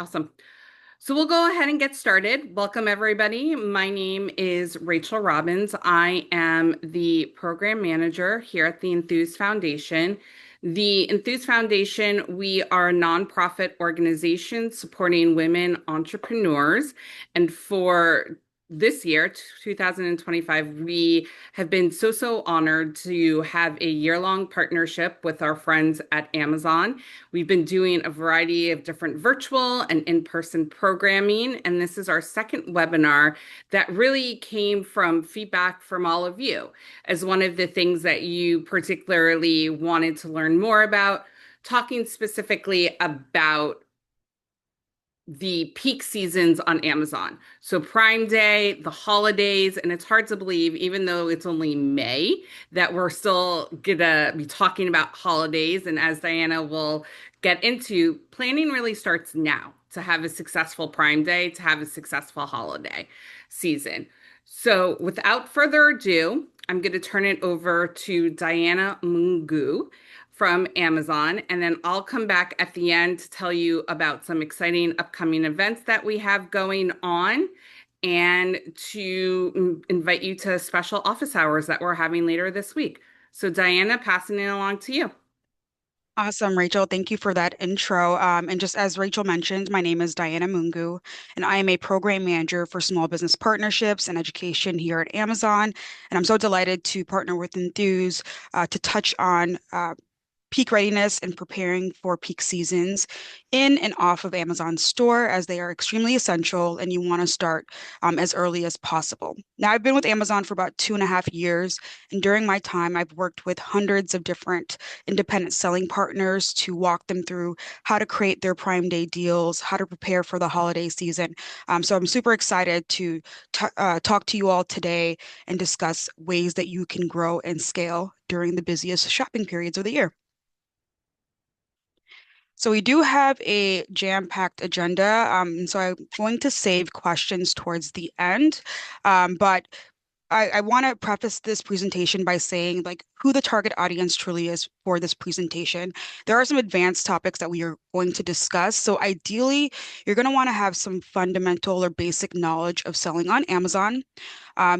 Awesome. So we'll go ahead and get started. Welcome, everybody. My name is Rachel Robbins. I am the program manager here at the Enthuse Foundation. The Enthuse Foundation, we are a nonprofit organization supporting women entrepreneurs. And for this year, 2025, we have been so honored to have a year-long partnership with our friends at Amazon. We've been doing a variety of different virtual and in-person programming, and this is our second webinar that really came from feedback from all of you as one of the things that you particularly wanted to learn more about, talking specifically about the peak seasons on Amazon. So Prime Day, the holidays, and it's hard to believe, even though it's only May, that we're still gonna be talking about holidays. And as Diana will get into, planning really starts now to have a successful Prime Day, to have a successful holiday season. So without further ado, I'm going to turn it over to Diana Mungu from Amazon. And then I'll come back at the end to tell you about some exciting upcoming events that we have going on and to invite you to special office hours that we're having later this week. So, Diana, passing it along to you. Awesome, Rachel. Thank you for that intro. And just as Rachel mentioned, my name is Diana Mungu, and I am a program manager for small business partnerships and education here at Amazon. And I'm so delighted to partner with Enthuse to touch on peak readiness and preparing for peak seasons in and off of Amazon store as they are extremely essential and you want to start as early as possible. Now, I've been with Amazon for about 2.5 years, and during my time, I've worked with hundreds of different independent selling partners to walk them through how to create their Prime Day deals, how to prepare for the holiday season. So I'm super excited to talk to you all today and discuss ways that you can grow and scale during the busiest shopping periods of the year. So we do have a jam-packed agenda. So I'm going to save questions towards the end. But I want to preface this presentation by saying like who the target audience truly is for this presentation. There are some advanced topics that we are going to discuss. So ideally, you're going to want to have some fundamental or basic knowledge of selling on Amazon.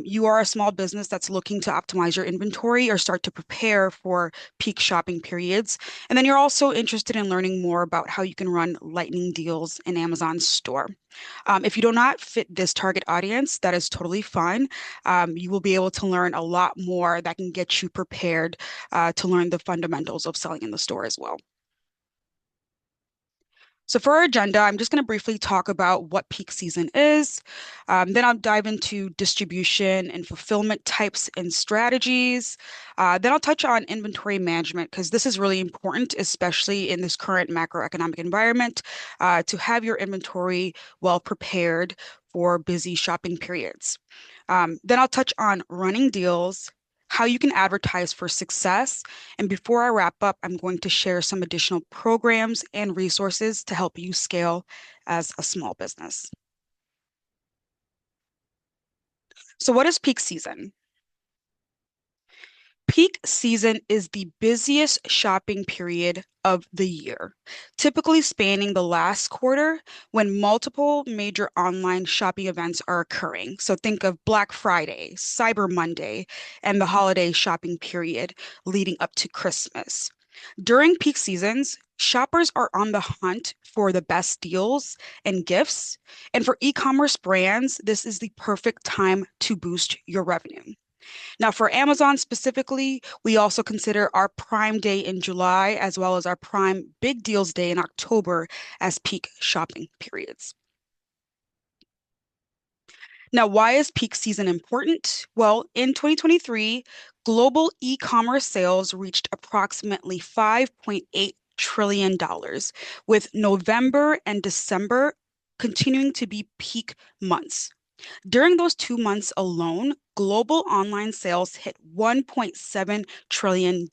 You are a small business that's looking to optimize your inventory or start to prepare for peak shopping periods. And then you're also interested in learning more about how you can run lightning deals in Amazon store. If you do not fit this target audience, that is totally fine. You will be able to learn a lot more that can get you prepared to learn the fundamentals of selling in the store as well. So for our agenda, I'm just going to briefly talk about what peak season is. Then I'll dive into distribution and fulfillment types and strategies. Then I'll touch on inventory management because this is really important, especially in this current macroeconomic environment, to have your inventory well prepared for busy shopping periods. Then I'll touch on running deals, how you can advertise for success. And before I wrap up, I'm going to share some additional programs and resources to help you scale as a small business. So, what is peak season? Peak season is the busiest shopping period of the year, typically spanning the last quarter when multiple major online shopping events are occurring. So think of Black Friday, Cyber Monday, and the holiday shopping period leading up to Christmas. During peak seasons, shoppers are on the hunt for the best deals and gifts. And for e-commerce brands, this is the perfect time to boost your revenue. Now, for Amazon specifically, we also consider our Prime Day in July as well as our Prime Big Deals Day in October as peak shopping periods. Now, why is peak season important? Well, in 2023, global e-commerce sales reached approximately $5.8 trillion, with November and December continuing to be peak months. During those 2 months alone, global online sales hit $1.7 trillion.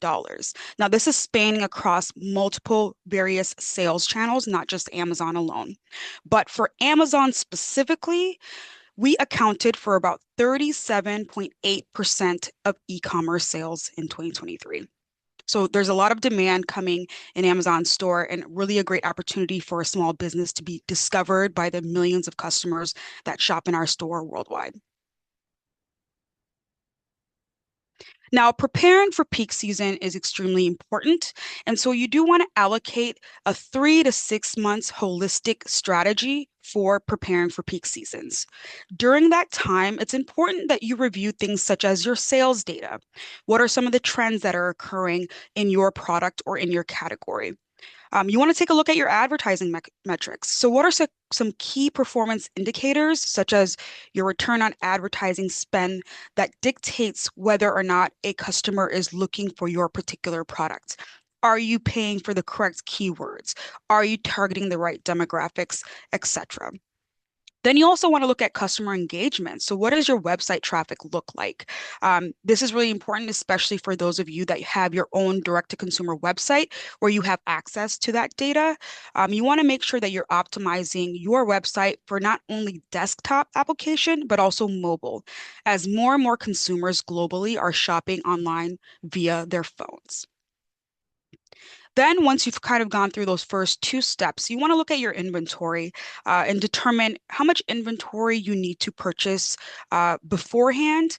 Now, this is spanning across multiple various sales channels, not just Amazon alone. But for Amazon specifically, we accounted for about 37.8% of e-commerce sales in 2023. So there's a lot of demand coming in Amazon store and really a great opportunity for a small business to be discovered by the millions of customers that shop in our store worldwide. Now, preparing for peak season is extremely important. And so you do want to allocate a 3 to 6 months holistic strategy for preparing for peak seasons. During that time, it's important that you review things such as your sales data. What are some of the trends that are occurring in your product or in your category? You want to take a look at your advertising metrics. So, what are some key performance indicators, such as your return on advertising spend, that dictates whether or not a customer is looking for your particular product? Are you paying for the correct keywords? Are you targeting the right demographics, etc.? Then you also want to look at customer engagement. So, what does your website traffic look like? This is really important, especially for those of you that have your own direct-to-consumer website where you have access to that data. You want to make sure that you're optimizing your website for not only desktop application, but also mobile, as more and more consumers globally are shopping online via their phones. Then, once you've kind of gone through those first two steps, you want to look at your inventory and determine how much inventory you need to purchase beforehand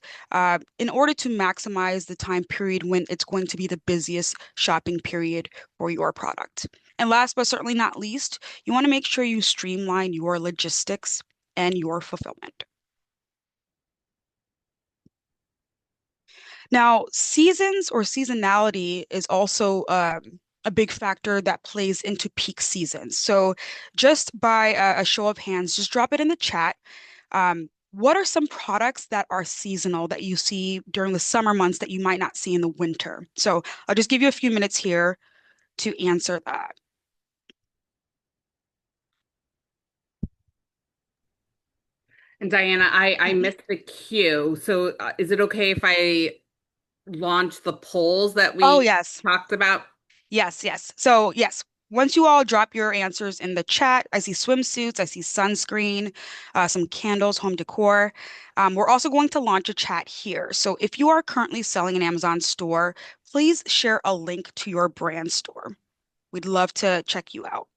in order to maximize the time period when it's going to be the busiest shopping period for your product. And last but certainly not least, you want to make sure you streamline your logistics and your fulfillment. Now, seasons or seasonality is also a big factor that plays into peak seasons. So, just by a show of hands, just drop it in the chat. What are some products that are seasonal that you see during the summer months that you might not see in the winter? So, I'll just give you a few minutes here to answer that. And Diana, I missed the cue. So is it okay if I launch the polls that Oh, we yes. talked about? Yes, yes. So, yes, once you all drop your answers in the chat, I see swimsuits, I see sunscreen, some candles, home decor. We're also going to launch a chat here. So, if you are currently selling an Amazon store, please share a link to your brand store. We'd love to check you out.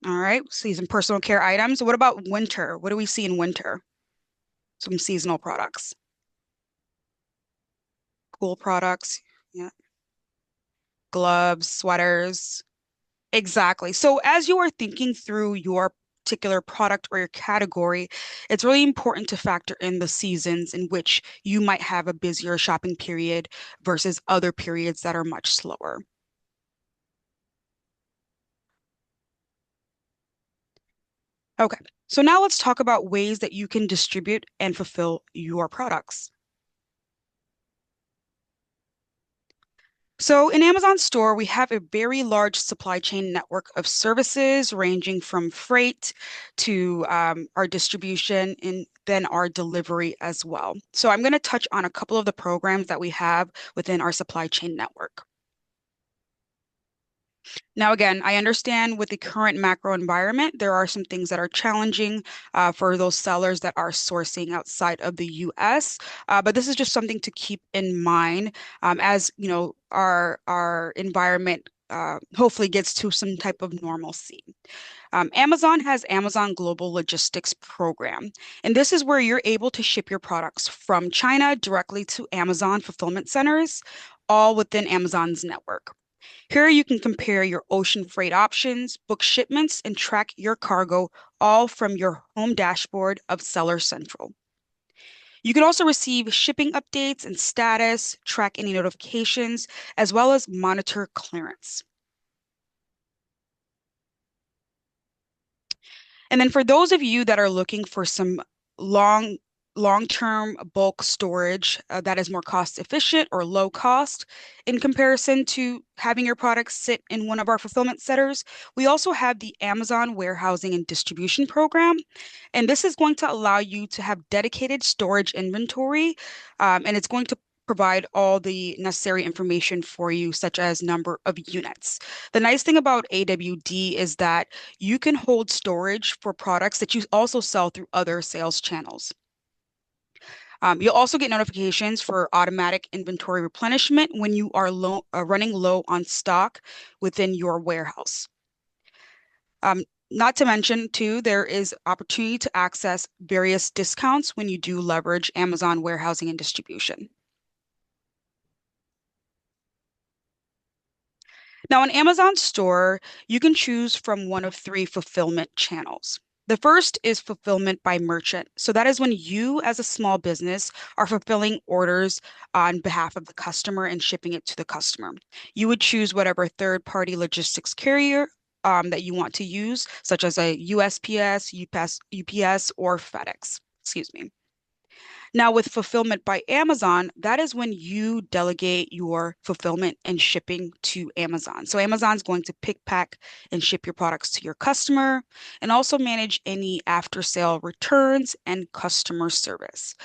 All right, see some personal care items. What about winter? What do we see in winter? Some seasonal products, cool products, yeah, gloves, sweaters. Exactly. So as you are thinking through your particular product or your category, it's really important to factor in the seasons in which you might have a busier shopping period versus other periods that are much slower. Okay. So now let's talk about ways that you can distribute and fulfill your products. So in Amazon Store, we have a very large supply chain network of services ranging from freight to our distribution and then our delivery as well. So I'm going to touch on a couple of the programs that we have within our supply chain network. Now, again, I understand with the current macro environment, there are some things that are challenging for those sellers that are sourcing outside of the US. But this is just something to keep in mind as you know our environment hopefully gets to some type of normalcy. Amazon has Amazon Global Logistics Program, and this is where you're able to ship your products from China directly to Amazon fulfillment centers, all within Amazon's network. Here you can compare your ocean freight options, book shipments, and track your cargo all from your home dashboard of Seller Central. You can also receive shipping updates and status, track any notifications, as well as monitor clearance. And then for those of you that are looking for some long, long-term bulk storage that is more cost efficient or low cost in comparison to having your products sit in one of our fulfillment centers, we also have the Amazon Warehousing and Distribution Program. And this is going to allow you to have dedicated storage inventory, and it's going to provide all the necessary information for you, such as number of units. The nice thing about AWD is that you can hold storage for products that you also sell through other sales channels. You'll also get notifications for automatic inventory replenishment when you are running low on stock within your warehouse. Um, Not to mention, too, there is opportunity to access various discounts when you do leverage Amazon warehousing and distribution. Now, on Amazon Store, you can choose from one of three fulfillment channels. The first is fulfillment by merchant. So that is when you, as a small business, are fulfilling orders on behalf of the customer and shipping it to the customer. You would choose whatever third-party logistics carrier that you want to use, such as a USPS, UPS, or FedEx. Excuse me. Now, with fulfillment by Amazon, that is when you delegate your fulfillment and shipping to Amazon. So Amazon's going to pick, pack, and ship your products to your customer and also manage any after sale returns and customer service.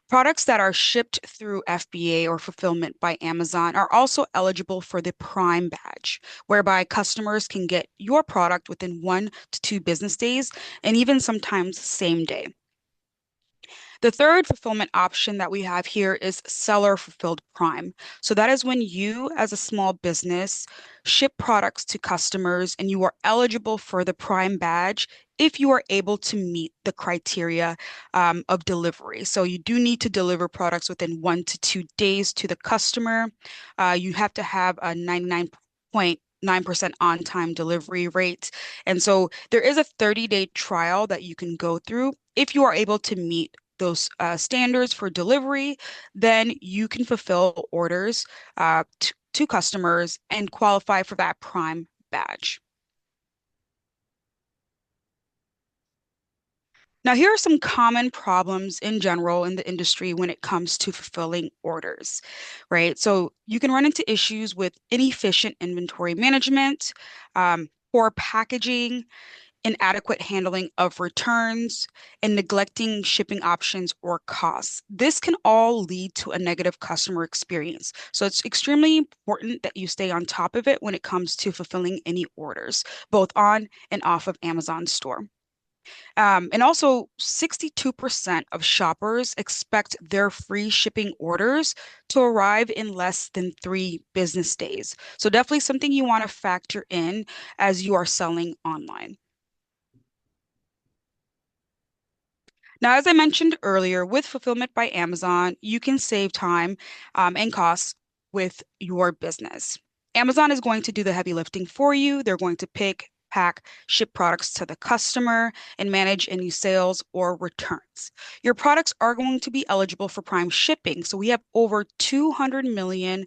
Products that are shipped through FBA or fulfillment by Amazon are also eligible for the Prime badge, whereby customers can get your product within 1 to 2 business days and even sometimes same day. The third fulfillment option that we have here is seller fulfilled prime. So that is when you, as a small business, ship products to customers and you are eligible for the prime badge if you are able to meet the criteria of delivery. So you do need to deliver products within 1 to 2 days to the customer. You have to have a 99.9% on-time delivery rate. And so there is a 30-day trial that you can go through. If you are able to meet those standards for delivery, then you can fulfill orders to customers and qualify for that Prime badge. Now, here are some common problems in general in the industry when it comes to fulfilling orders, right? So you can run into issues with inefficient inventory management, poor packaging, inadequate handling of returns, and neglecting shipping options or costs. This can all lead to a negative customer experience. So it's extremely important that you stay on top of it when it comes to fulfilling any orders, both on and off of Amazon store. And also, 62% of shoppers expect their free shipping orders to arrive in less than 3 business days. So definitely something you want to factor in as you are selling online. Now, as I mentioned earlier, with Fulfillment by Amazon, you can save time and costs with your business. Amazon is going to do the heavy lifting for you. They're going to pick, pack, ship products to the customer, and manage any sales or returns. Your products are going to be eligible for Prime shipping. So we have over 200 million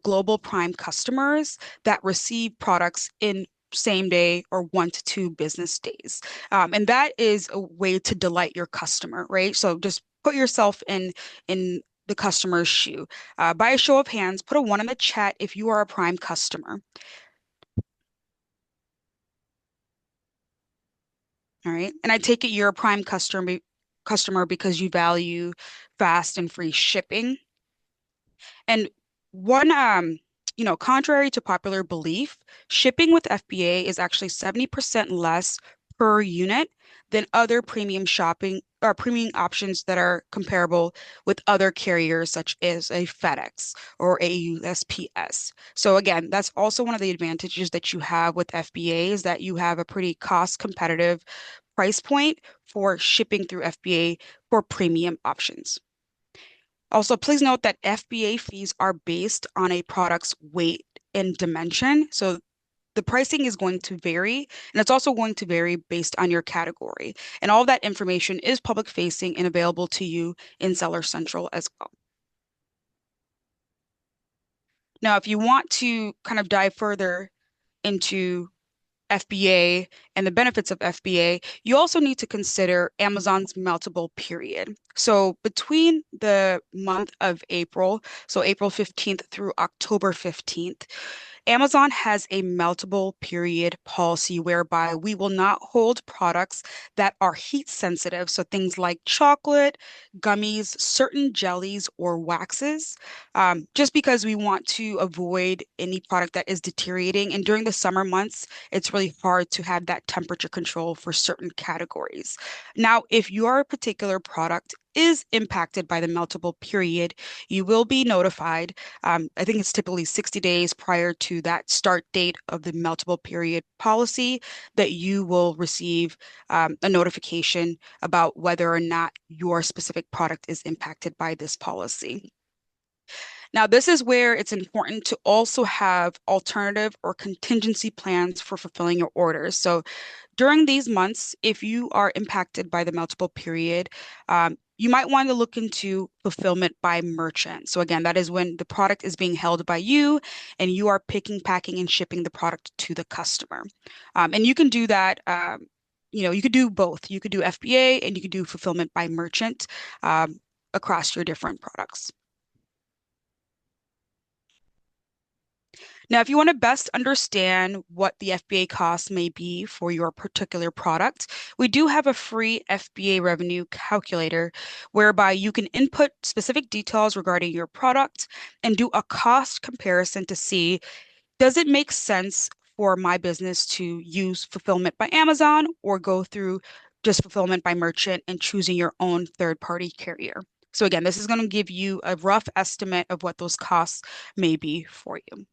global Prime customers that receive products in same day or 1 to 2 business days. And that is a way to delight your customer, right? So just put yourself in the customer's shoe. By a show of hands, put a one in the chat if you are a Prime customer. All right. And I take it you're a Prime customer because you value fast and free shipping. And one, contrary to popular belief, shipping with FBA is actually 70% less per unit than other premium shopping or premium options that are comparable with other carriers such as a FedEx or a USPS. So again, that's also one of the advantages that you have with FBA is that you have a pretty cost competitive price point for shipping through FBA for premium options. Also, please note that FBA fees are based on a product's weight and dimension. So the pricing is going to vary, and it's also going to vary based on your category. And all of that information is public facing and available to you in Seller Central as well. Now, if you want to kind of dive further into FBA and the benefits of FBA, you also need to consider Amazon's meltable period. So between the month of April, so April 15th through October 15th, Amazon has a meltable period policy whereby we will not hold products that are heat sensitive. So things like chocolate, gummies, certain jellies, or waxes, just because we want to avoid any product that is deteriorating. And during the summer months, it's really hard to have that temperature control for certain categories. Now, if your particular product is impacted by the meltable period, you will be notified. I think it's typically 60 days prior to that start date of the meltable period policy that you will receive a notification about whether or not your specific product is impacted by this policy. Now, this is where it's important to also have alternative or contingency plans for fulfilling your orders. So during these months, if you are impacted by the multiple period, you might want to look into fulfillment by merchant. So again, that is when the product is being held by you and you are picking, packing, and shipping the product to the customer. And you can do that. You could do both. You could do FBA and you could do fulfillment by merchant across your different products. Now, if you want to best understand what the FBA costs may be for your particular product, we do have a free FBA revenue calculator whereby you can input specific details regarding your product and do a cost comparison to see, does it make sense for my business to use fulfillment by Amazon or go through just fulfillment by merchant and choosing your own third-party carrier? So again, this is going to give you a rough estimate of what those costs may be for you.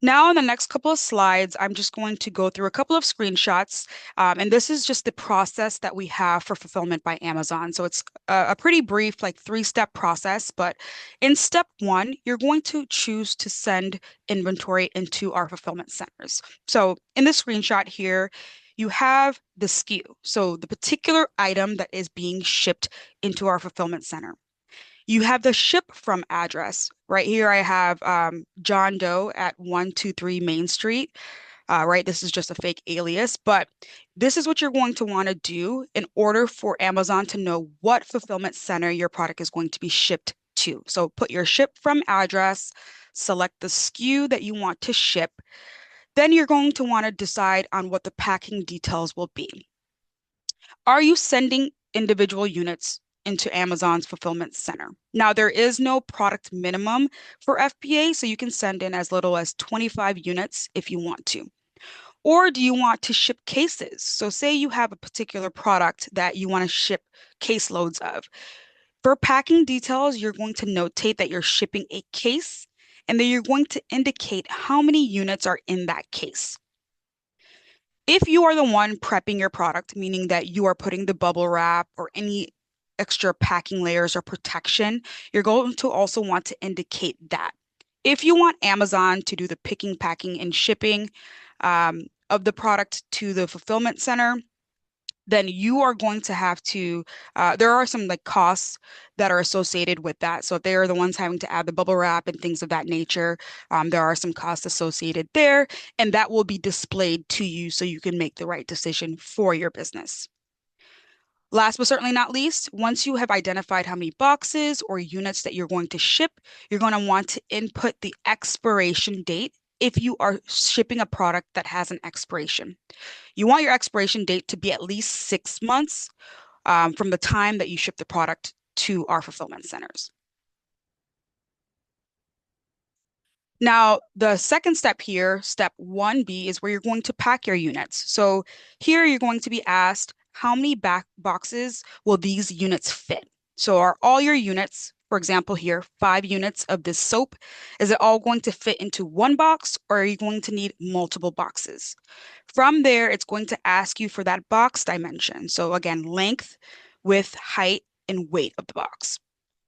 Now, in the next couple of slides, I'm just going to go through a couple of screenshots. And this is just the process that we have for fulfillment by Amazon. So it's a pretty brief, like three-step process. But in step one, you're going to choose to send inventory into our fulfillment centers. So in the screenshot here, you have the SKU. So the particular item that is being shipped into our fulfillment center. You have the ship from address. Right here, I have John Doe at 123 Main Street. Right, this is just a fake alias, but this is what you're going to want to do in order for Amazon to know what fulfillment center your product is going to be shipped to. So put your ship from address, select the SKU that you want to ship. Then you're going to want to decide on what the packing details will be. Are you sending individual units into Amazon's fulfillment center? Now, there is no product minimum for FBA, so you can send in as little as 25 units if you want to. Or do you want to ship cases? So say you have a particular product that you want to ship caseloads of. For packing details, you're going to notate that you're shipping a case, and then you're going to indicate how many units are in that case. If you are the one prepping your product, meaning that you are putting the bubble wrap or any extra packing layers or protection, you're going to also want to indicate that. If you want Amazon to do the picking, packing, and shipping of the product to the fulfillment center, then you are going to have to, there are some like costs that are associated with that. So if they are the ones having to add the bubble wrap and things of that nature, there are some costs associated there, and that will be displayed to you so you can make the right decision for your business. Last but certainly not least, once you have identified how many boxes or units that you're going to ship, you're going to want to input the expiration date if you are shipping a product that has an expiration. You want your expiration date to be at least 6 months from the time that you ship the product to our fulfillment centers. Now, the second step here, step 1B, is where you're going to pack your units. So here you're going to be asked, how many boxes will these units fit? So are all your units, for example here, 5 units of this soap, is it all going to fit into one box, or are you going to need multiple boxes? From there, it's going to ask you for that box dimension. So again, length, width, height, and weight of the box.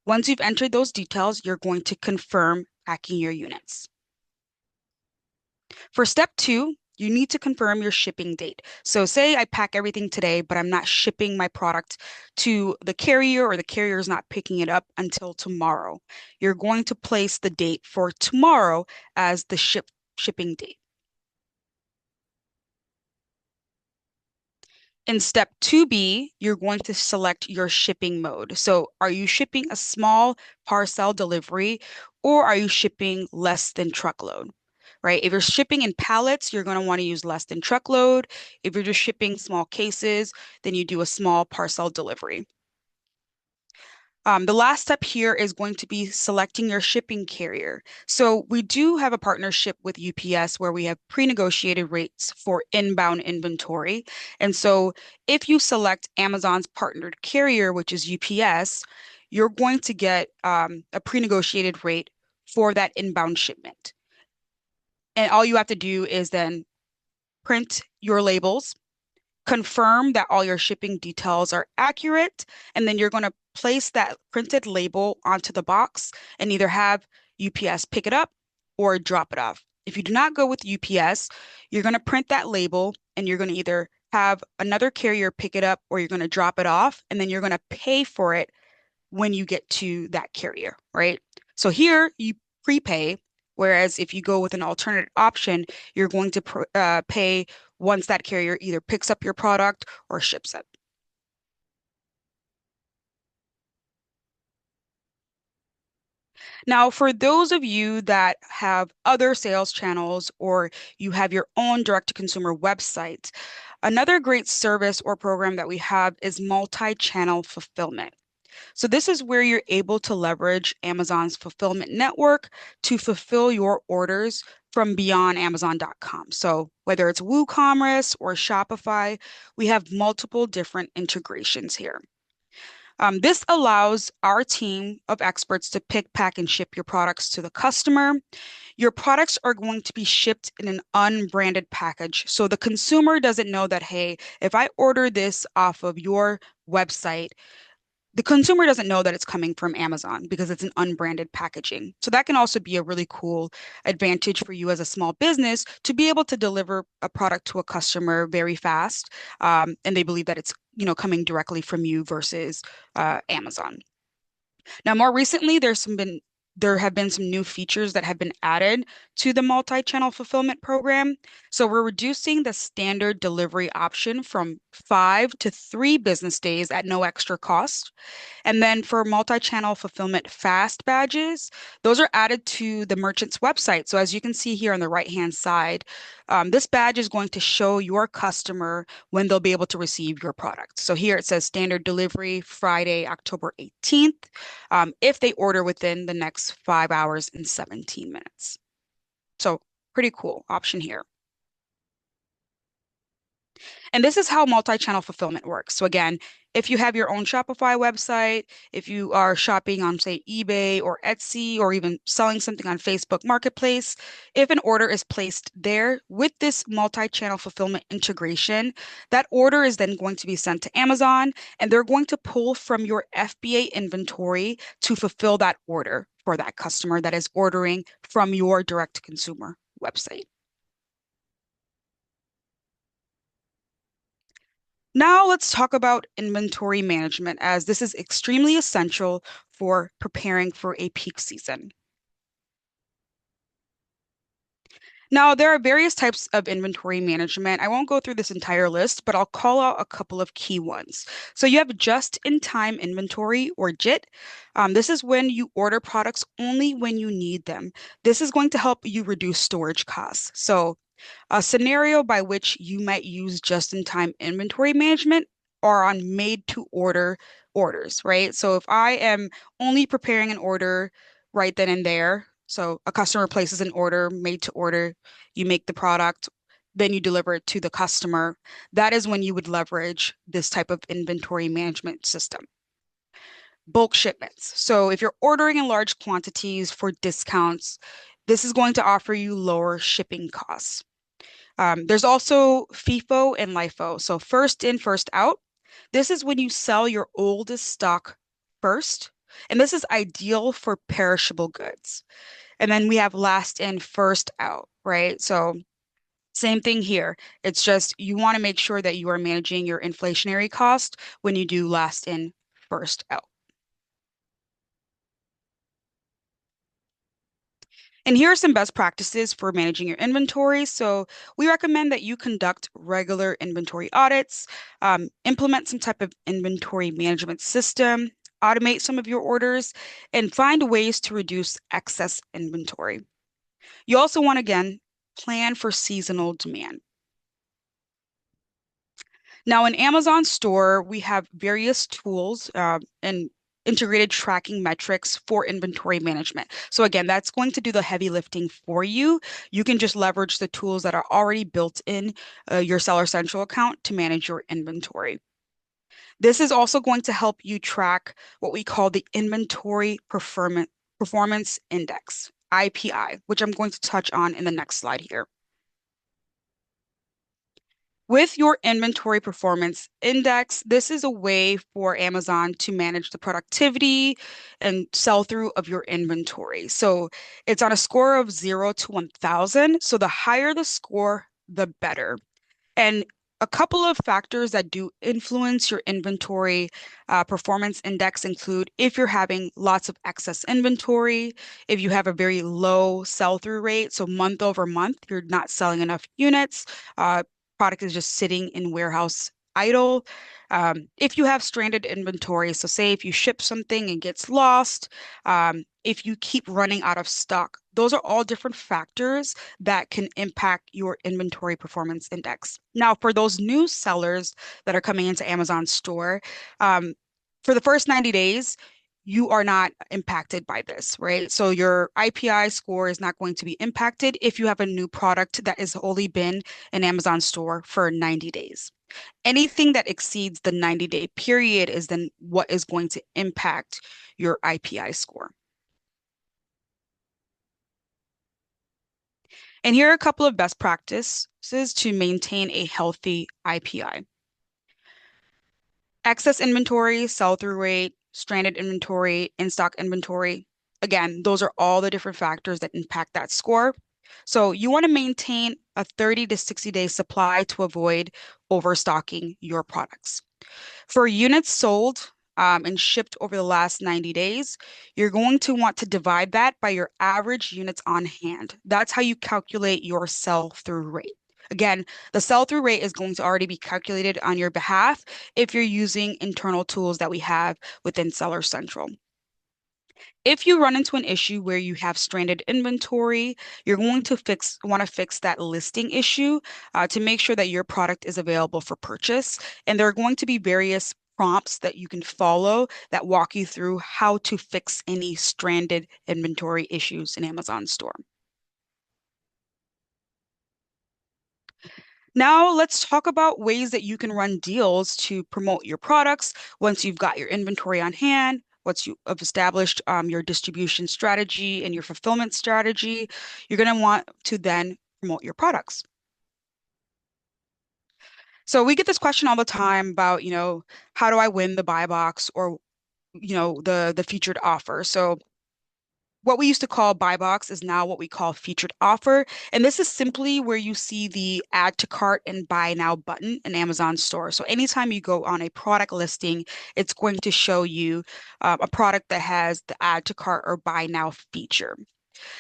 Once you've entered those details, you're going to confirm packing your units. For step 2, you need to confirm your shipping date. So say I pack everything today, but I'm not shipping my product to the carrier, or the carrier is not picking it up until tomorrow. You're going to place the date for tomorrow as the shipping date. In step 2B, you're going to select your shipping mode. So are you shipping a small parcel delivery, or are you shipping less than truckload? Right? If you're shipping in pallets, you're going to want to use less than truckload. If you're just shipping small cases, then you do a small parcel delivery. The last step here is going to be selecting your shipping carrier. So we do have a partnership with UPS where we have pre-negotiated rates for inbound inventory. And so if you select Amazon's partnered carrier, which is UPS, you're going to get a pre-negotiated rate for that inbound shipment. And all you have to do is then print your labels, confirm that all your shipping details are accurate, and then you're going to place that printed label onto the box and either have UPS pick it up or drop it off. If you do not go with UPS, you're going to print that label and you're going to either have another carrier pick it up or you're going to drop it off, and then you're going to pay for it when you get to that carrier, right? So here you prepay, whereas if you go with an alternative option, you're going to pay once that carrier either picks up your product or ships it. Now, for those of you that have other sales channels or you have your own direct-to-consumer website, another great service or program that we have is multi-channel fulfillment. So this is where you're able to leverage Amazon's fulfillment network to fulfill your orders from beyond Amazon.com. So whether it's WooCommerce or Shopify, we have multiple different integrations here. This allows our team of experts to pick, pack, and ship your products to the customer. Your products are going to be shipped in an unbranded package. So the consumer doesn't know that, hey, if I order this off of your website, the consumer doesn't know that it's coming from Amazon because it's an unbranded packaging. So that can also be a really cool advantage for you as a small business to be able to deliver a product to a customer very fast, and they believe that it's coming directly from you versus Amazon. Now, more recently, there have been some new features that have been added to the multi-channel fulfillment program. So we're reducing the standard delivery option from 5 to 3 business days at no extra cost. And then for multi-channel fulfillment fast badges, those are added to the merchant's website. So as you can see here on the right-hand side, this badge is going to show your customer when they'll be able to receive your product. So here it says standard delivery Friday, October 18th, if they order within the next 5 hours and 17 minutes. So pretty cool option here. And this is how multi-channel fulfillment works. So again, if you have your own Shopify website, if you are shopping on, say, eBay or Etsy, or even selling something on Facebook Marketplace, if an order is placed there with this multi-channel fulfillment integration, that order is then going to be sent to Amazon, and they're going to pull from your FBA inventory to fulfill that order for that customer that is ordering from your direct-to-consumer website. Now let's talk about inventory management, as this is extremely essential for preparing for a peak season. Now, there are various types of inventory management. I won't go through this entire list, but I'll call out a couple of key ones. So you have just-in-time inventory, or JIT. This is when you order products only when you need them. This is going to help you reduce storage costs. So a scenario by which you might use just-in-time inventory management are on made-to-order orders, right? So if I am only preparing an order right then and there, so a customer places an order made to order, you make the product, then you deliver it to the customer. That is when you would leverage this type of inventory management system. Bulk shipments. So if you're ordering in large quantities for discounts, this is going to offer you lower shipping costs. There's also FIFO and LIFO. So first in, first out. This is when you sell your oldest stock first. And this is ideal for perishable goods. And then we have last in, first out, right? So same thing here. It's just you want to make sure that you are managing your inflationary cost when you do last in, first out. And here are some best practices for managing your inventory. So we recommend that you conduct regular inventory audits, implement some type of inventory management system, automate some of your orders, and find ways to reduce excess inventory. You also want to, again, plan for seasonal demand. Now, in Amazon store, we have various tools, and integrated tracking metrics for inventory management. So again, that's going to do the heavy lifting for you. You can just leverage the tools that are already built in your Seller Central account to manage your inventory. This is also going to help you track what we call the Inventory Performance Index, IPI, which I'm going to touch on in the next slide here. With your inventory performance index, this is a way for Amazon to manage the productivity and sell through of your inventory. So it's on a score of 0 to 1,000. So the higher the score, the better. And a couple of factors that do influence your inventory performance index include if you're having lots of excess inventory, if you have a very low sell-through rate, so month over month, you're not selling enough units, uh, product is just sitting in warehouse idle. If you have stranded inventory, so say if you ship something and gets lost, if you keep running out of stock, those are all different factors that can impact your inventory performance index. Now, for those new sellers that are coming into Amazon store, um, for the first 90 days, you are not impacted by this, right? So your IPI score is not going to be impacted if you have a new product that has only been in Amazon store for 90 days. Anything that exceeds the 90-day period is then what is going to impact your IPI score. And here are a couple of best practices to maintain a healthy IPI. Excess inventory, sell-through rate, stranded inventory, in-stock inventory. Again, those are all the different factors that impact that score. So you want to maintain a 30 to 60-day supply to avoid overstocking your products. For units sold and shipped over the last 90 days, you're going to want to divide that by your average units on hand. That's how you calculate your sell-through rate. Again, the sell-through rate is going to already be calculated on your behalf if you're using internal tools that we have within Seller Central. If you run into an issue where you have stranded inventory, you're going to want to fix that listing issue to make sure that your product is available for purchase. And there are going to be various prompts that you can follow that walk you through how to fix any stranded inventory issues in Amazon store. Now, let's talk about ways that you can run deals to promote your products once you've got your inventory on hand, once you have established your distribution strategy and your fulfillment strategy. You're going to want to then promote your products. So we get this question all the time about, how do I win the buy box or, the featured offer? So what we used to call buy box is now what we call featured offer. And this is simply where you see the add to cart and buy now button in Amazon store. So anytime you go on a product listing, it's going to show you a product that has the add to cart or buy now feature.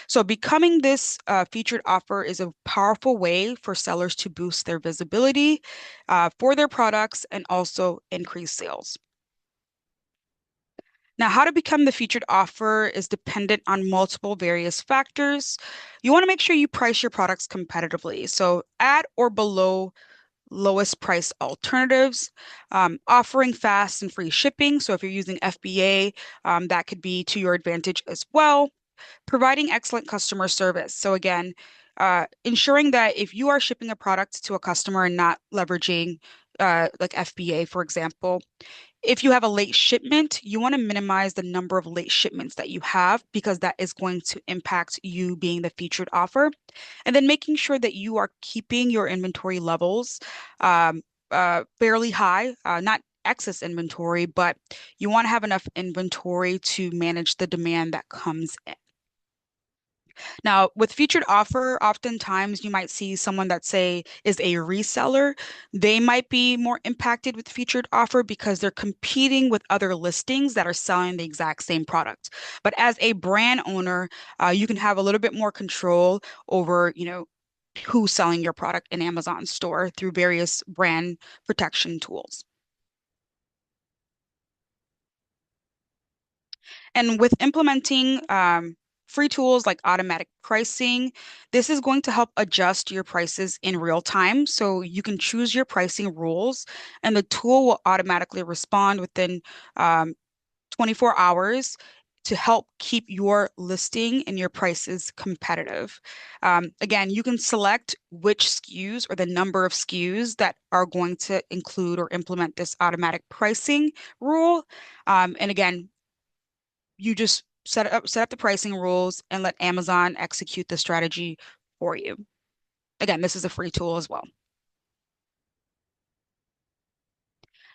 So becoming this featured offer is a powerful way for sellers to boost their visibility for their products and also increase sales. Now, how to become the featured offer is dependent on multiple various factors. You want to make sure you price your products competitively. So at or below lowest price alternatives, offering fast and free shipping. So if you're using FBA, that could be to your advantage as well. Providing excellent customer service. So again, ensuring that if you are shipping a product to a customer and not leveraging like FBA, for example, if you have a late shipment, you want to minimize the number of late shipments that you have because that is going to impact you being the featured offer. And then making sure that you are keeping your inventory levels fairly high, not excess inventory, but you want to have enough inventory to manage the demand that comes in. Now, with featured offer, oftentimes you might see someone that say is a reseller. They might be more impacted with featured offer because they're competing with other listings that are selling the exact same product. But as a brand owner, you can have a little bit more control over, who's selling your product in Amazon store through various brand protection tools. And with implementing free tools like automatic pricing, this is going to help adjust your prices in real time. So you can choose your pricing rules, and the tool will automatically respond within 24 hours to help keep your listing and your prices competitive. Again, you can select which SKUs or the number of SKUs that are going to include or implement this automatic pricing rule. And again, you just set up the pricing rules and let Amazon execute the strategy for you. Again, this is a free tool as well.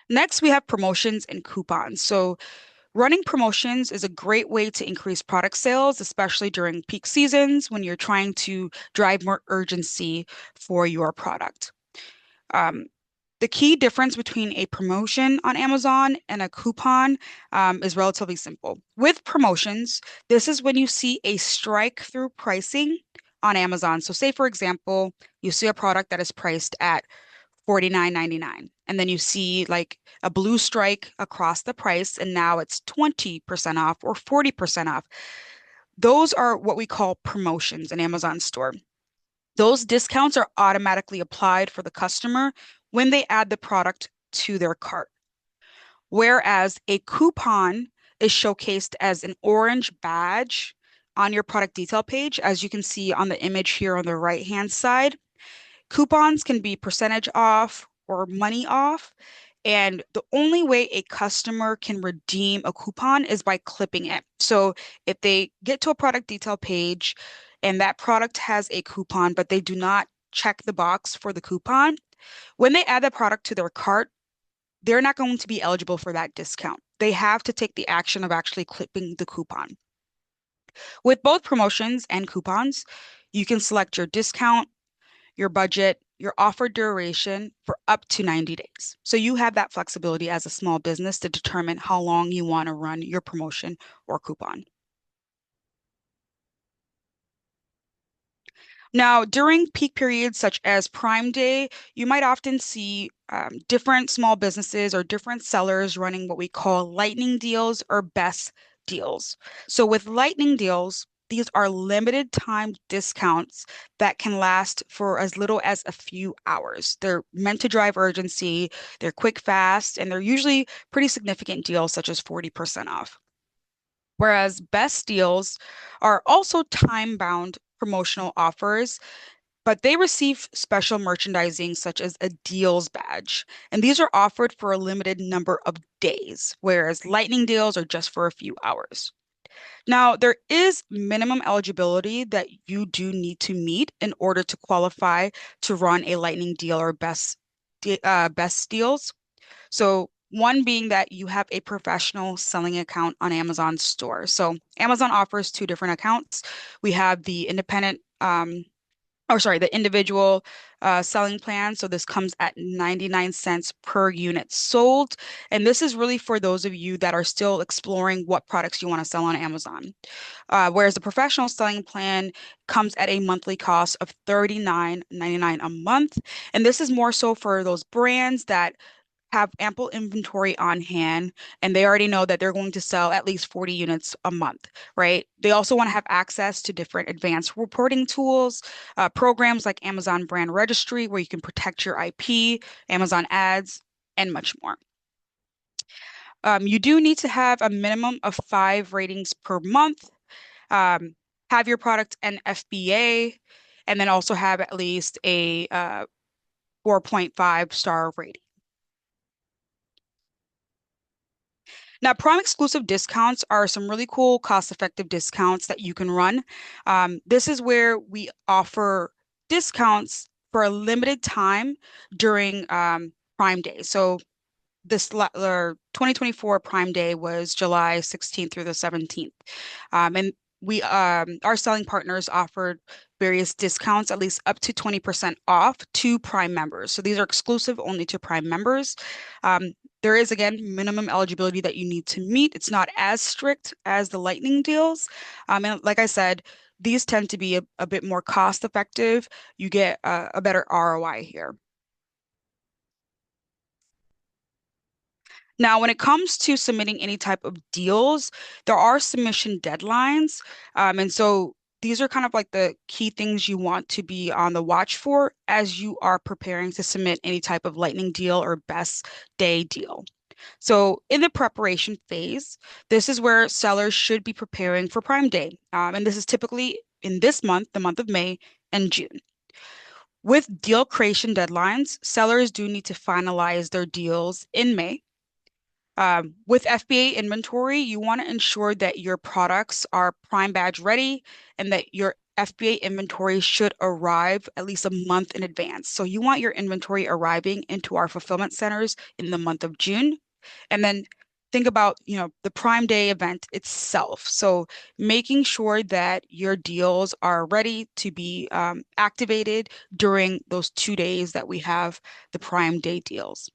Next, we have promotions and coupons. So running promotions is a great way to increase product sales, especially during peak seasons when you're trying to drive more urgency for your product. Um, the key difference between a promotion on Amazon and a coupon is relatively simple. With promotions, this is when you see a strike through pricing on Amazon. So, say for example, you see a product that is priced at 49.99, and then you see like a blue strike across the price, and now it's 20% off or 40% off. Those are what we call promotions in Amazon store. Those discounts are automatically applied for the customer when they add the product to their cart. Whereas a coupon is showcased as an orange badge on your product detail page, as you can see on the image here on the right-hand side. Coupons can be percentage off or money off. And the only way a customer can redeem a coupon is by clipping it. So if they get to a product detail page and that product has a coupon, but they do not check the box for the coupon, when they add the product to their cart, they're not going to be eligible for that discount. They have to take the action of actually clipping the coupon. With both promotions and coupons, you can select your discount, your budget, your offer duration for up to 90 days. So you have that flexibility as a small business to determine how long you want to run your promotion or coupon. Now, during peak periods such as Prime Day, you might often see different small businesses or different sellers running what we call lightning deals or best deals. So, with lightning deals, these are limited time discounts that can last for as little as a few hours. They're meant to drive urgency, they're quick, fast, and they're usually pretty significant deals, such as 40% off. Whereas best deals are also time-bound promotional offers, but they receive special merchandising such as a deals badge. And these are offered for a limited number of days, whereas lightning deals are just for a few hours. Now, there is minimum eligibility that you do need to meet in order to qualify to run a lightning deal or best deals. So one being that you have a professional selling account on Amazon store. So Amazon offers two different accounts. We have the the individual selling plan. So this comes at 99 cents per unit sold. And this is really for those of you that are still exploring what products you want to sell on Amazon. Whereas the professional selling plan comes at a monthly cost of $39.99 a month. And this is more so for those brands that have ample inventory on hand and they already know that they're going to sell at least 40 units a month, right? They also want to have access to different advanced reporting tools, programs like Amazon Brand Registry, where you can protect your IP, Amazon ads, and much more. You do need to have a minimum of 5 ratings per month, um, have your product an FBA, and then also have at least a 4.5 star rating. Now, Prime exclusive discounts are some really cool cost-effective discounts that you can run. This is where we offer discounts for a limited time during Prime Day. So this 2024 Prime Day was July 16th through the 17th. And our selling partners offered various discounts, at least up to 20% off to Prime members. So these are exclusive only to Prime members. Um, there is, again, minimum eligibility that you need to meet. It's not as strict as the Lightning deals. And like I said, these tend to be a bit more cost effective. You get a better ROI here. Now, when it comes to submitting any type of deals, there are submission deadlines. And so these are kind of like the key things you want to be on the watch for as you are preparing to submit any type of lightning deal or best day deal. So, in the preparation phase, this is where sellers should be preparing for Prime Day. And this is typically in this month, the month of May and June. With deal creation deadlines, sellers do need to finalize their deals in May. With FBA inventory, you want to ensure that your products are Prime Badge ready and that your FBA inventory should arrive at least a month in advance. So you want your inventory arriving into our fulfillment centers in the month of June. And then think about, the Prime Day event itself. So making sure that your deals are ready to be activated during those 2 days that we have the Prime Day deals.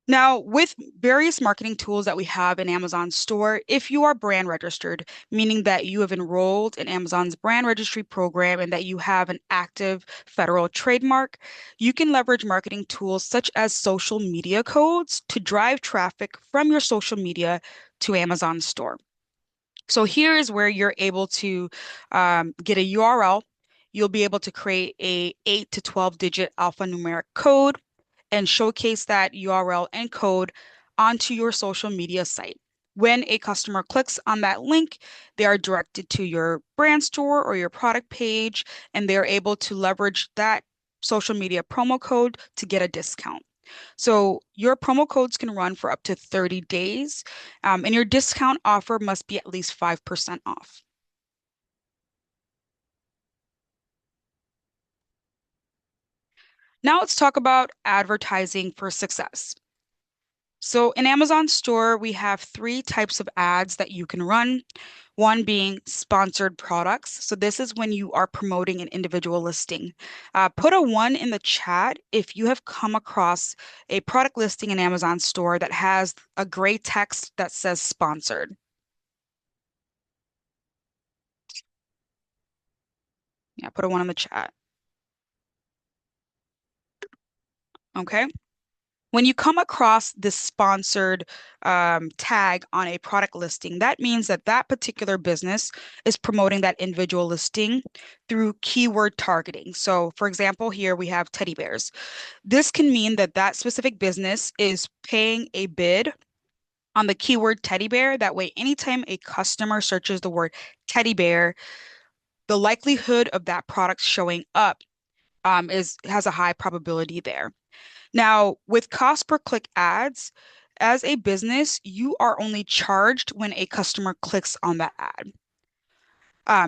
Now, with various marketing tools that we have in Amazon store, if you are brand registered, meaning that you have enrolled in Amazon's brand registry program and that you have an active federal trademark, you can leverage marketing tools such as social media codes to drive traffic from your social media to Amazon store. So here is where you're able to get a URL. You'll be able to create a 8 to 12 digit alphanumeric code and showcase that URL and code onto your social media site. When a customer clicks on that link, they are directed to your brand store or your product page, and they're able to leverage that social media promo code to get a discount. So your promo codes can run for up to 30 days, and your discount offer must be at least 5% off. Now let's talk about advertising for success. So in Amazon store, we have three types of ads that you can run. One being sponsored products. So this is when you are promoting an individual listing. Put a one in the chat if you have come across a product listing in Amazon store that has a gray text that says sponsored. Yeah, put a one in the chat. Okay. When you come across this sponsored tag on a product listing, that means that that particular business is promoting that individual listing through keyword targeting. So, for example, here we have teddy bears. This can mean that that specific business is paying a bid on the keyword teddy bear. That way, anytime a customer searches the word teddy bear, the likelihood of that product showing up is has a high probability there. Now, with cost per click ads, as a business, you are only charged when a customer clicks on that ad.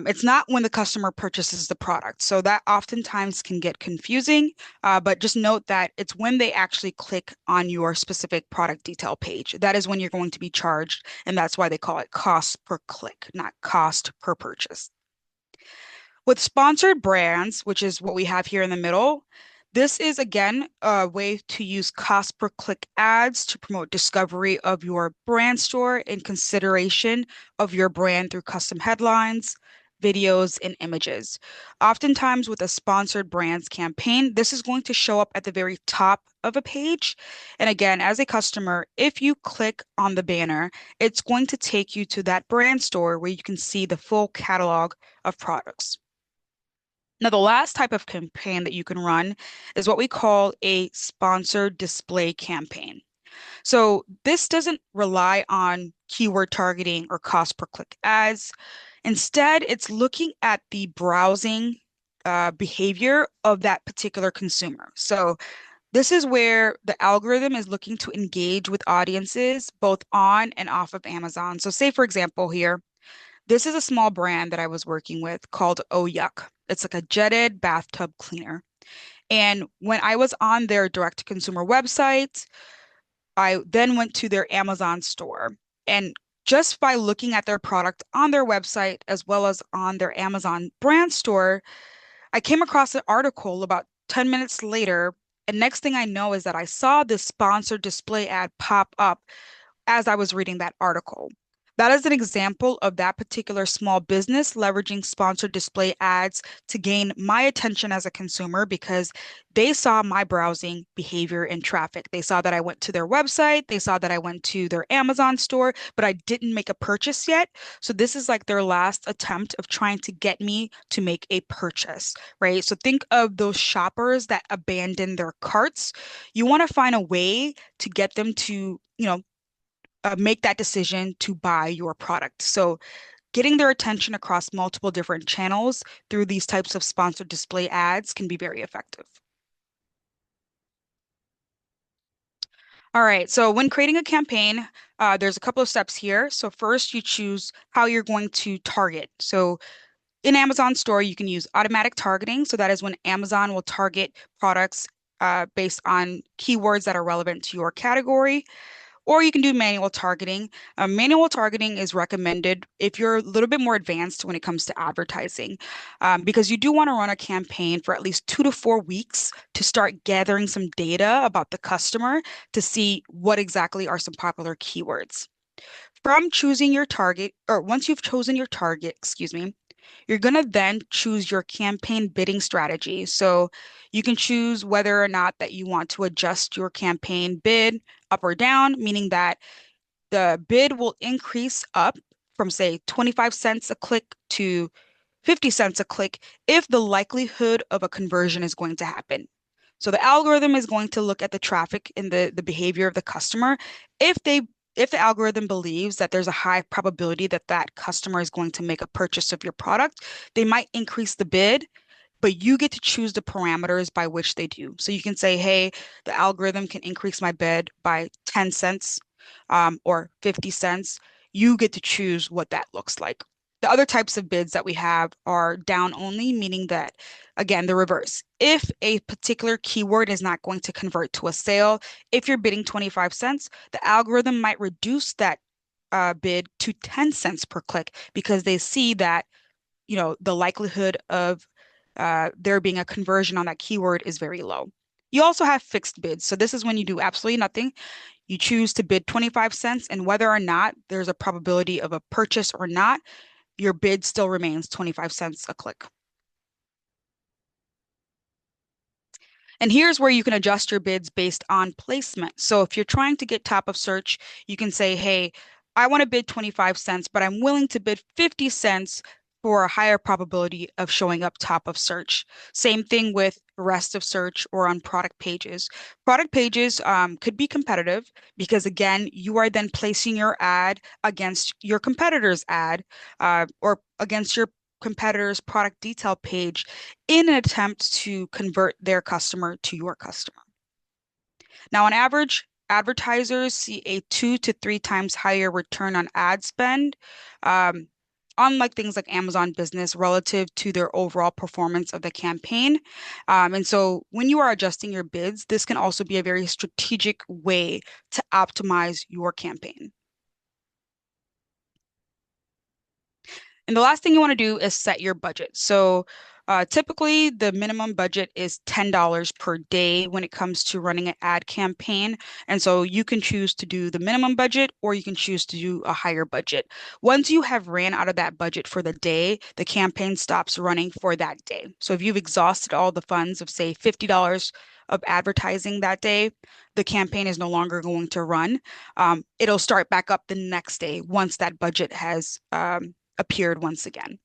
It's not when the customer purchases the product. So that oftentimes can get confusing, but just note that it's when they actually click on your specific product detail page. That is when you're going to be charged, and that's why they call it cost per click, not cost per purchase. With sponsored brands, which is what we have here in the middle, this is again a way to use cost per click ads to promote discovery of your brand store and consideration of your brand through custom headlines, videos, and images. Oftentimes, with a sponsored brands campaign, this is going to show up at the very top of a page. And again, as a customer, if you click on the banner, it's going to take you to that brand store where you can see the full catalog of products. Now, the last type of campaign that you can run is what we call a sponsored display campaign. So this doesn't rely on keyword targeting or cost per click ads. Instead, it's looking at the browsing behavior of that particular consumer. So this is where the algorithm is looking to engage with audiences both on and off of Amazon. So say, for example, here, this is a small brand that I was working with called Oh Yuck. It's like a jetted bathtub cleaner. And when I was on their direct consumer website, I then went to their Amazon store. And just by looking at their product on their website as well as on their Amazon brand store, I came across an article about 10 minutes later. And next thing I know is that I saw this sponsored display ad pop up as I was reading that article. That is an example of that particular small business leveraging sponsored display ads to gain my attention as a consumer because they saw my browsing behavior and traffic. They saw that I went to their website, they saw that I went to their Amazon store, but I didn't make a purchase yet. So this is like their last attempt of trying to get me to make a purchase, right? So think of those shoppers that abandon their carts. You want to find a way to get them to, make that decision to buy your product. So, getting their attention across multiple different channels through these types of sponsored display ads can be very effective. All right, so when creating a campaign, there's a couple of steps here. So, first, you choose how you're going to target. So, in Amazon store, you can use automatic targeting. So, that is when Amazon will target products based on keywords that are relevant to your category. Or you can do manual targeting. Manual targeting is recommended if you're a little bit more advanced when it comes to advertising, because you do want to run a campaign for at least 2 to 4 weeks to start gathering some data about the customer to see what exactly are some popular keywords. From choosing your target, or once you've chosen your target, excuse me, you're going to then choose your campaign bidding strategy. So you can choose whether or not that you want to adjust your campaign bid up or down, meaning that the bid will increase up from, say, 25 cents a click to 50 cents a click if the likelihood of a conversion is going to happen. So the algorithm is going to look at the traffic and the behavior of the customer. If they if the algorithm believes that there's a high probability that that customer is going to make a purchase of your product, they might increase the bid, but you get to choose the parameters by which they do. So you can say, hey, the algorithm can increase my bid by 10 cents or 50 cents. You get to choose what that looks like. The other types of bids that we have are down only, meaning that, again, the reverse. If a particular keyword is not going to convert to a sale, if you're bidding 25 cents, the algorithm might reduce that bid to 10 cents per click because they see that the likelihood of there being a conversion on that keyword is very low. You also have fixed bids. So this is when you do absolutely nothing. You choose to bid 25 cents, and whether or not there's a probability of a purchase or not, your bid still remains 25 cents a click. And here's where you can adjust your bids based on placement. So if you're trying to get top of search, you can say, hey, I want to bid 25 cents, but I'm willing to bid 50 cents for a higher probability of showing up top of search. Same thing with rest of search or on product pages. Product pages could be competitive because, again, you are then placing your ad against your competitor's ad or against your competitor's product detail page in an attempt to convert their customer to your customer. Now, on average, advertisers see a 2 to 3 times higher return on ad spend, um, unlike things like Amazon Business relative to their overall performance of the campaign. And so when you are adjusting your bids, this can also be a very strategic way to optimize your campaign. And the last thing you want to do is set your budget. So typically, the minimum budget is $10 per day when it comes to running an ad campaign. And so you can choose to do the minimum budget or you can choose to do a higher budget. Once you have ran out of that budget for the day, the campaign stops running for that day. So if you've exhausted all the funds of, say, $50 of advertising that day, the campaign is no longer going to run. It'll start back up the next day once that budget has appeared once again.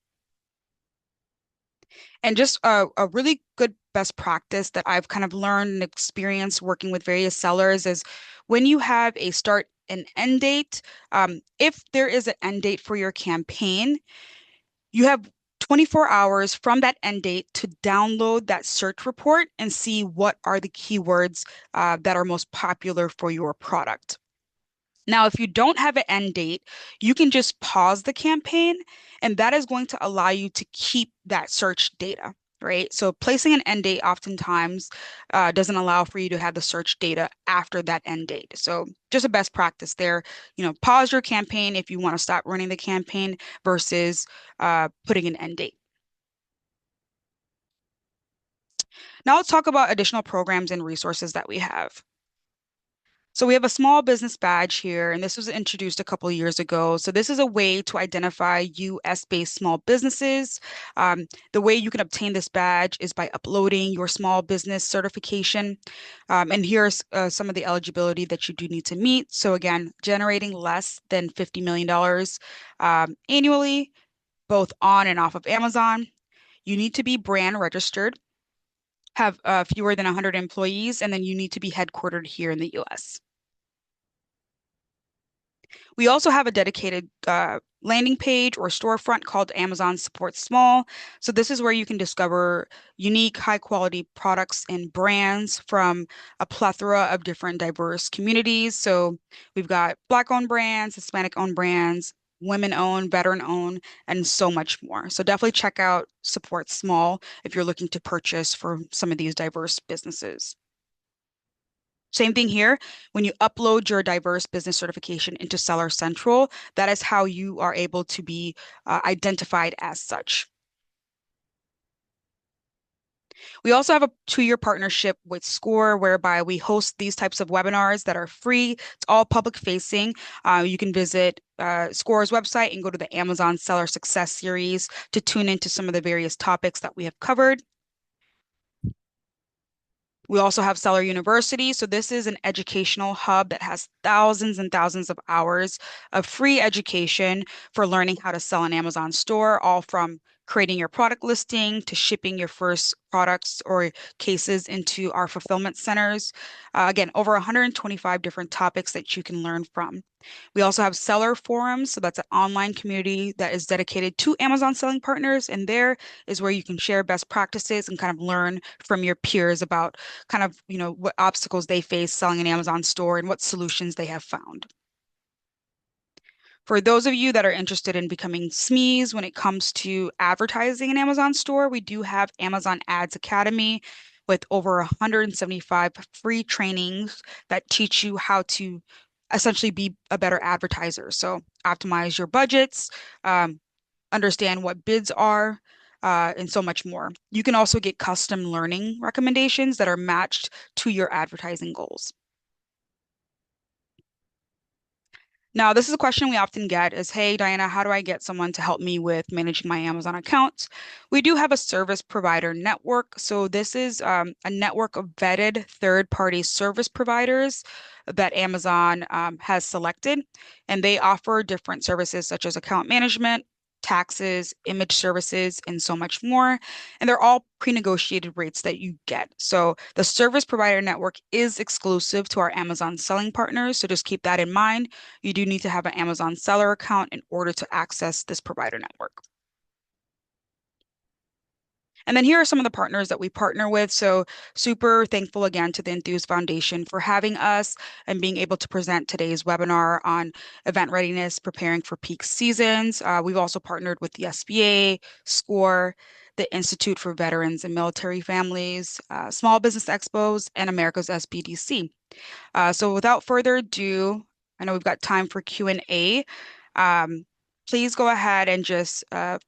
And just a really good best practice that I've kind of learned and experienced working with various sellers is when you have a start and end date, if there is an end date for your campaign, you have 24 hours from that end date to download that search report and see what are the keywords that are most popular for your product. Now, if you don't have an end date, you can just pause the campaign, and that is going to allow you to keep that search data, right? So placing an end date oftentimes doesn't allow for you to have the search data after that end date. So just a best practice there, pause your campaign if you want to stop running the campaign versus putting an end date. Now let's talk about additional programs and resources that we have. So we have a small business badge here, and this was introduced a couple years ago. So this is a way to identify US-based small businesses. The way you can obtain this badge is by uploading your small business certification. And here's some of the eligibility that you do need to meet. So again, generating less than $50 million annually, both on and off of Amazon. You need to be brand registered, have fewer than 100 employees, and then you need to be headquartered here in the US. We also have a dedicated landing page or storefront called Amazon Support Small. So this is where you can discover unique, high quality products and brands from a plethora of different diverse communities. So we've got Black-owned brands, Hispanic-owned brands, women-owned, veteran-owned, and so much more. So definitely check out Support Small if you're looking to purchase for some of these diverse businesses. Same thing here. When you upload your diverse business certification into Seller Central, that is how you are able to be identified as such. We also have a 2-year partnership with SCORE, whereby we host these types of webinars that are free. It's all public facing. You can visit SCORE's website and go to the Amazon Seller Success Series to tune into some of the various topics that we have covered. We also have Seller University. So this is an educational hub that has thousands and thousands of hours of free education for learning how to sell an Amazon store, all from creating your product listing to shipping your first products or cases into our fulfillment centers. Again, over 125 different topics that you can learn from. We also have seller forums. So that's an online community that is dedicated to Amazon selling partners. And there is where you can share best practices and kind of learn from your peers about kind of, what obstacles they face selling an Amazon store and what solutions they have found. For those of you that are interested in becoming SMEs when it comes to advertising an Amazon store, we do have Amazon Ads Academy with over 175 free trainings that teach you how to essentially be a better advertiser. So optimize your budgets, understand what bids are, and so much more. You can also get custom learning recommendations that are matched to your advertising goals. Now, this is a question we often get is, hey, Diana, how do I get someone to help me with managing my Amazon accounts? We do have a service provider network. So this is a network of vetted third-party service providers that Amazon has selected, and they offer different services such as account management, taxes, image services, and so much more. And they're all pre-negotiated rates that you get. So the service provider network is exclusive to our Amazon selling partners. So just keep that in mind. You do need to have an Amazon seller account in order to access this provider network. And then here are some of the partners that we partner with. So super thankful again to the Enthuse Foundation for having us and being able to present today's webinar on event readiness, preparing for peak seasons. We've also partnered with the SBA, SCORE, the Institute for Veterans and Military Families, Small Business Expos, and America's SBDC. So without further ado, I know we've got time for Q&A. Um, Please go ahead and just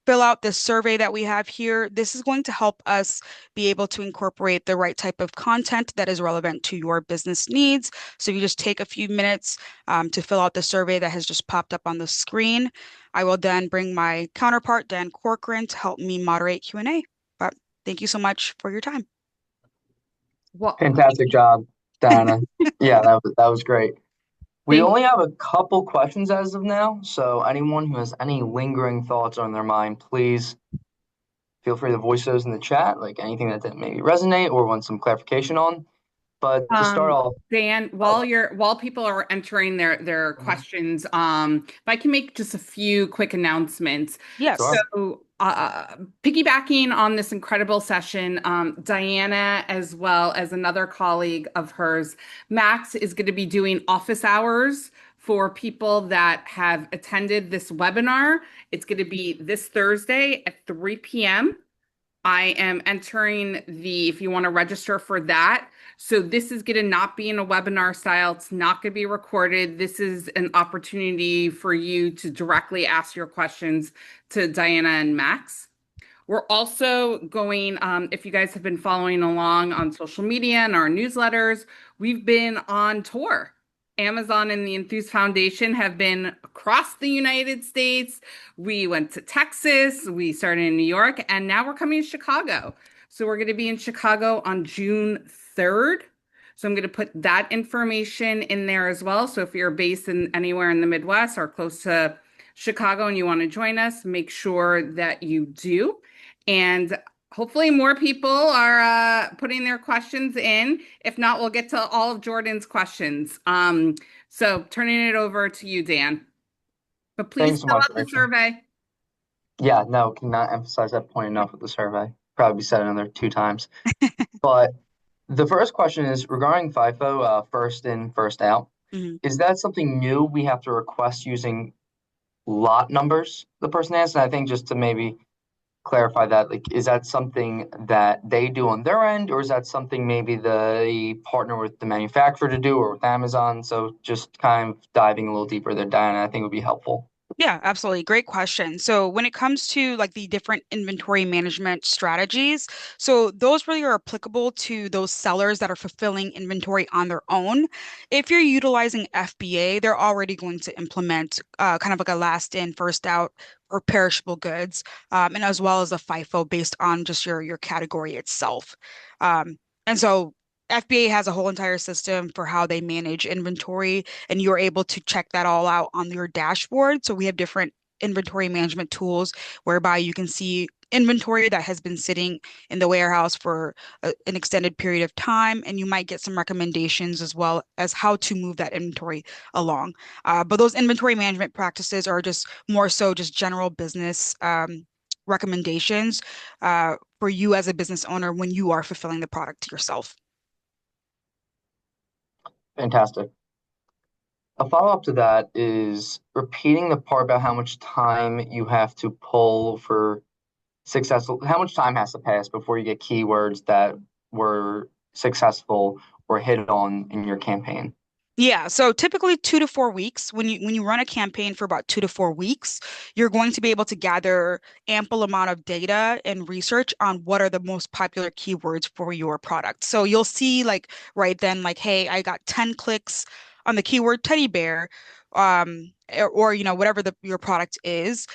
fill out this survey that we have here. This is going to help us be able to incorporate the right type of content that is relevant to your business needs. So if you just take a few minutes to fill out the survey that has just popped up on the screen, I will then bring my counterpart, Dan Corcoran, to help me moderate Q&A. But thank you so much for your time. Well, Fantastic job, Diana. Yeah, that was great. We thank only have a couple questions as of now, so anyone who has any lingering thoughts on their mind, please feel free to voice those in the chat, like anything that didn't maybe resonate or want some clarification on. But to start off, Dan, oh, while people are entering their mhm, questions, if I can make just a few quick announcements. Yes. sure. So, piggybacking on this incredible session, Diana, as well as another colleague of hers, Max, is going to be doing office hours for people that have attended this webinar. It's going to be this Thursday at 3 p.m. I am entering if you want to register for that. So this is going to not be in a webinar style. It's not going to be recorded. This is an opportunity for you to directly ask your questions to Diana and Max. We're also going, if you guys have been following along on social media and our newsletters, we've been on tour. Amazon and the Enthuse Foundation have been across the United States. We went to Texas, we started in New York, and now we're coming to Chicago. So we're going to be in Chicago on June 3rd. So I'm going to put that information in there as well. So if you're based in anywhere in the Midwest or close to Chicago and you want to join us, make sure that you do. And hopefully more people are putting their questions in. If not, we'll get to all of Jordan's questions. So turning it over to you, Dan. But please Thanks so fill much, out the Rachel. survey. Yeah, no, cannot emphasize that point enough with the survey. Probably said it another 2 times. But the first question is regarding FIFO, first in, first out. Mhm. Is that something new we have to request using lot numbers? The person asked, and I think just to maybe clarify that, like, is that something that they do on their end, or is that something maybe they partner with the manufacturer to do or with Amazon? So just kind of diving a little deeper there, Diana, I think would be helpful. Yeah, absolutely. Great question. So when it comes to like the different inventory management strategies, so those really are applicable to those sellers that are fulfilling inventory on their own. If you're utilizing FBA, they're already going to implement kind of like a last in, first out or perishable goods, and as well as a FIFO based on just your category itself. And so FBA has a whole entire system for how they manage inventory and you're able to check that all out on your dashboard. So we have different inventory management tools whereby you can see inventory that has been sitting in the warehouse for an extended period of time, and you might get some recommendations as well as how to move that inventory along. But those inventory management practices are just more so just general business recommendations for you as a business owner when you are fulfilling the product yourself. Fantastic. A follow-up to that is repeating the part about how much time you have to pull for successful, how much time has to pass before you get keywords that were successful or hit on in your campaign. Yeah, so typically 2 to 4 weeks. When you run a campaign for about 2 to 4 weeks, you're going to be able to gather ample amount of data and research on what are the most popular keywords for your product. So you'll see like right then, like, hey, I got 10 clicks on the keyword teddy bear, or whatever your product is.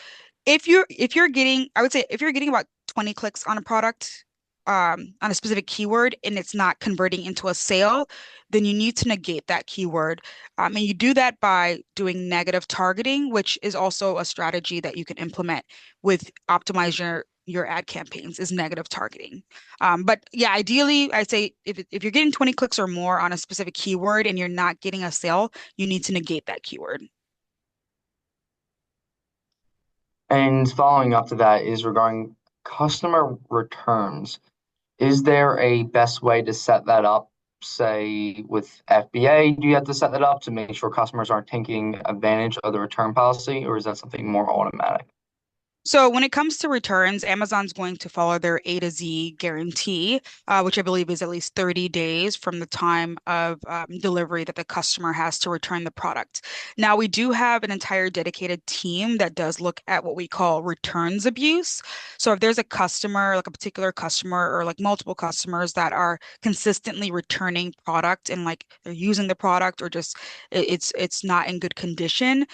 If you're getting, I would say if you're getting about 20 clicks on a product, on a specific keyword and it's not converting into a sale, then you need to negate that keyword. And you do that by doing negative targeting, which is also a strategy that you can implement with optimize your ad campaigns is negative targeting. But yeah, ideally, I'd say if you're getting 20 clicks or more on a specific keyword and you're not getting a sale, you need to negate that keyword. And following up to that is regarding customer returns. Is there a best way to set that up? Say with FBA, do you have to set that up to make sure customers aren't taking advantage of the return policy, or is that something more automatic? So when it comes to returns, Amazon's going to follow their A to Z guarantee, which I believe is at least 30 days from the time of delivery that the customer has to return the product. Now, we do have an entire dedicated team that does look at what we call returns abuse. So if there's a customer, like a particular customer or like multiple customers that are consistently returning product and like they're using the product or just it's not in good condition,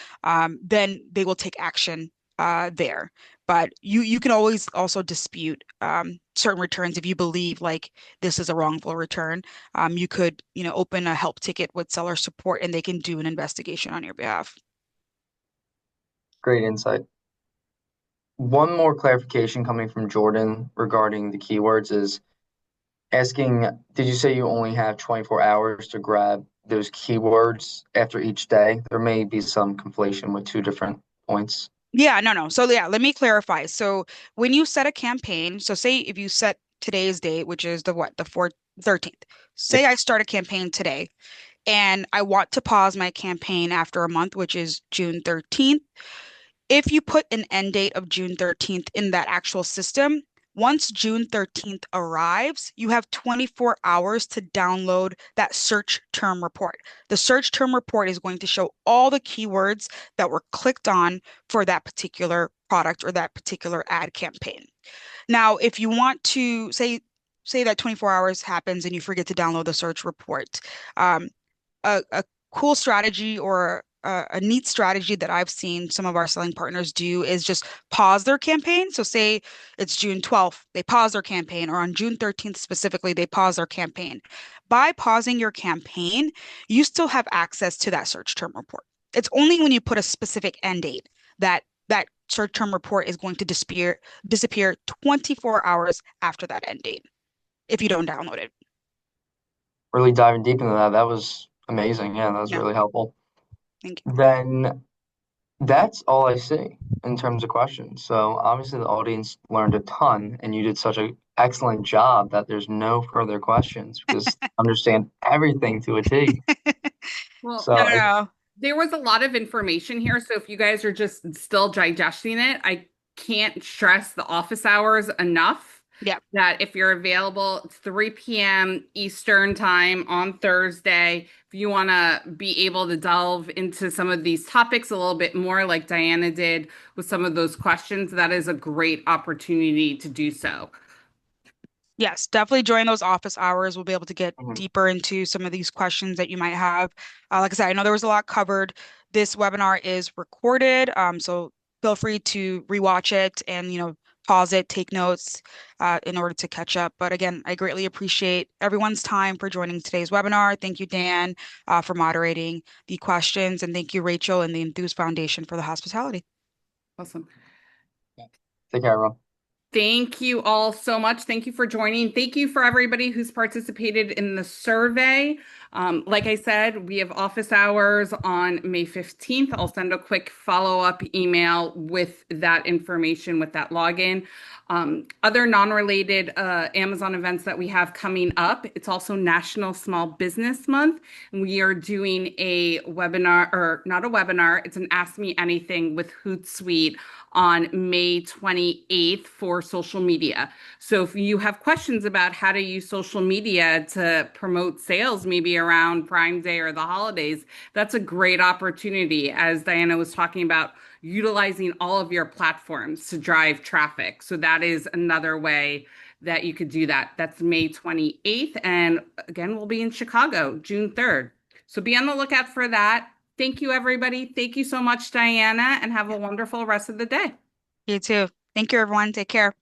then they will take action there. But you can always also dispute certain returns if you believe like this is a wrongful return. You could, open a help ticket with seller support and they can do an investigation on your behalf. Great insight. One more clarification coming from Jordan regarding the keywords is asking, did you say you only have 24 hours to grab those keywords after each day? There may be some conflation with two different points. Yeah, no, no. So yeah, let me clarify. So when you set a campaign, so say if you set today's date, which is the what, the 4th, 13th. Say I start a campaign today and I want to pause my campaign after a month, which is June 13th. If you put an end date of June 13th in that actual system, once June 13th arrives, you have 24 hours to download that search term report. The search term report is going to show all the keywords that were clicked on for that particular product or that particular ad campaign. Now, if you want to say that 24 hours happens and you forget to download the search report, um, a cool strategy or a neat strategy that I've seen some of our selling partners do is just pause their campaign. So say it's June 12th, they pause their campaign, or on June 13th specifically, they pause their campaign. By pausing your campaign, you still have access to that search term report. It's only when you put a specific end date that that search term report is going to disappear 24 hours after that end date if you don't download it. Really diving deep into that. That was amazing. Yeah, that was Yeah, really helpful. thank you. Then that's all I see in terms of questions. So obviously the audience learned a ton, and you did such an excellent job that there's no further questions because I understand everything to a T. Well, So No, no, no. there was a lot of information here, so if you guys are just still digesting it, I can't stress the office hours enough Yeah. that if you're available, it's 3 p.m. Eastern time on Thursday. If you want to be able to delve into some of these topics a little bit more, like Diana did with some of those questions, that is a great opportunity to do so. Yes, definitely join those office hours. We'll be able to get mhm. deeper into some of these questions that you might have. Like I said, I know there was a lot covered. This webinar is recorded, so feel free to rewatch it and, pause it, take notes, in order to catch up. But again, I greatly appreciate everyone's time for joining today's webinar. Thank you, Dan, for moderating the questions, and thank you, Rachel, and the Enthuse Foundation for the hospitality. Awesome. Take care, everyone. Thank you all so much. Thank you for joining. Thank you for everybody who's participated in the survey. Like I said, we have office hours on May 15th. I'll send a quick follow-up email with that information, with that login. Other non-related Amazon events that we have coming up, it's also National Small Business Month. And we are doing a webinar, or not a webinar, it's an Ask Me Anything with Hootsuite on May 28th for social media. So if you have questions about how to use social media to promote sales, maybe around Prime Day or the holidays, that's a great opportunity, as Diana was talking about, utilizing all of your platforms to drive traffic. So that is another way that you could do that. That's May 28th. And again, we'll be in Chicago, June 3rd. So be on the lookout for that. Thank you, everybody. Thank you so much, Diana, and have a wonderful rest of the day. You too. Thank you, everyone. Take care.